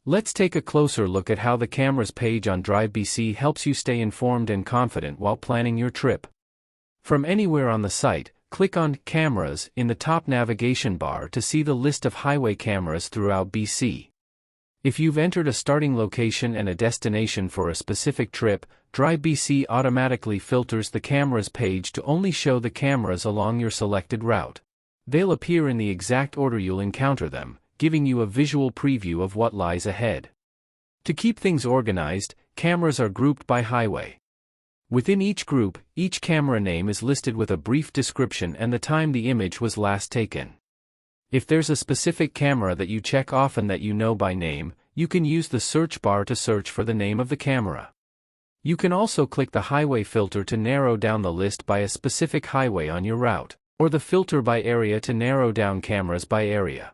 Let's take a closer look at how the Cameras page on DriveBC helps you stay informed and confident while planning your trip. From anywhere on the site, click on Cameras in the top navigation bar to see the list of highway cameras throughout BC. If you've entered a starting location and a destination for a specific trip, DriveBC automatically filters the Cameras page to only show the cameras along your selected route. They'll appear in the exact order you'll encounter them, giving you a visual preview of what lies ahead. To keep things organized, cameras are grouped by highway. Within each group, each camera name is listed with a brief description and the time the image was last taken. If there's a specific camera that you check often that you know by name, you can use the search bar to search for the name of the camera. You can also click the highway filter to narrow down the list by a specific highway on your route, or the filter by area to narrow down cameras by area.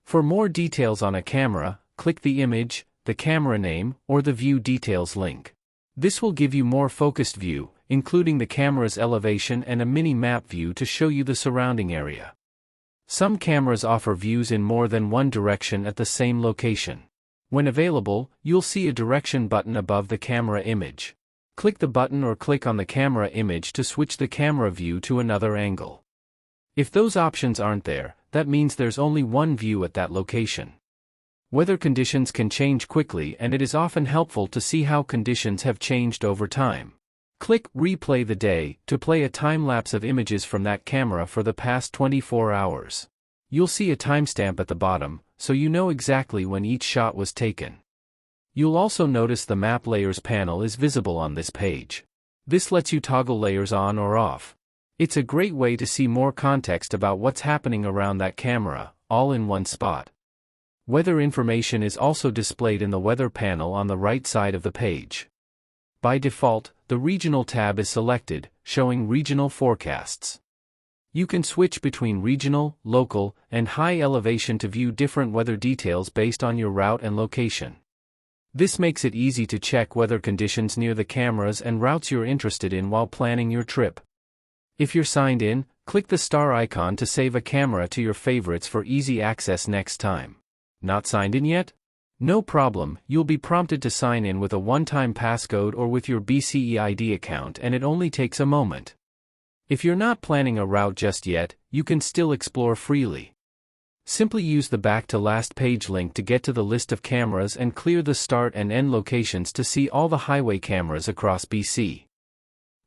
For more details on a camera, click the image, the camera name, or the view details link. This will give you more focused view, including the camera's elevation and a mini-map view to show you the surrounding area. Some cameras offer views in more than one direction at the same location. When available, you'll see a direction button above the camera image. Click the button or click on the camera image to switch the camera view to another angle. If those options aren't there, that means there's only one view at that location. Weather conditions can change quickly, and it is often helpful to see how conditions have changed over time. Click Replay the Day to play a time-lapse of images from that camera for the past 24 hours. You'll see a timestamp at the bottom, so you know exactly when each shot was taken. You'll also notice the Map Layers panel is visible on this page. This lets you toggle layers on or off. It's a great way to see more context about what's happening around that camera, all in one spot. Weather information is also displayed in the Weather panel on the right side of the page. By default, the Regional tab is selected, showing regional forecasts. You can switch between regional, local, and high elevation to view different weather details based on your route and location. This makes it easy to check weather conditions near the cameras and routes you're interested in while planning your trip. If you're signed in, click the star icon to save a camera to your favorites for easy access next time. Not signed in yet? No problem, you'll be prompted to sign in with a one-time passcode or with your BCEID account, and it only takes a moment. If you're not planning a route just yet, you can still explore freely. Simply use the Back to Last Page link to get to the list of cameras and clear the start and end locations to see all the highway cameras across BC.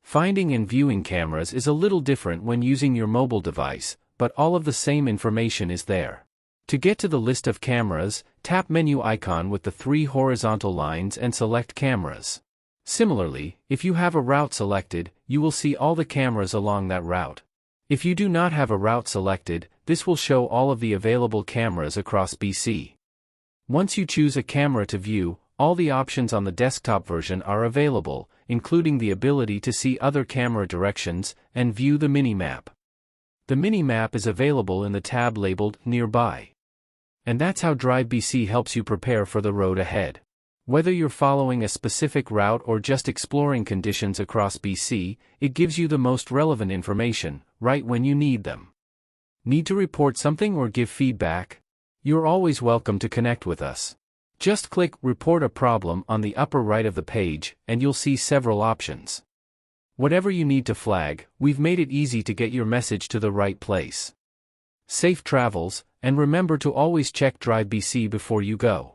Finding and viewing cameras is a little different when using your mobile device, but all of the same information is there. To get to the list of cameras, tap menu icon with the 3 horizontal lines and select Cameras. Similarly, if you have a route selected, you will see all the cameras along that route. If you do not have a route selected, this will show all of the available cameras across BC. Once you choose a camera to view, all the options on the desktop version are available, including the ability to see other camera directions and view the mini-map. The mini-map is available in the tab labeled Nearby. And that's how DriveBC helps you prepare for the road ahead. Whether you're following a specific route or just exploring conditions across BC, it gives you the most relevant information, right when you need them. Need to report something or give feedback? You're always welcome to connect with us. Just click Report a Problem on the upper right of the page, and you'll see several options. Whatever you need to flag, we've made it easy to get your message to the right place. Safe travels, and remember to always check DriveBC before you go.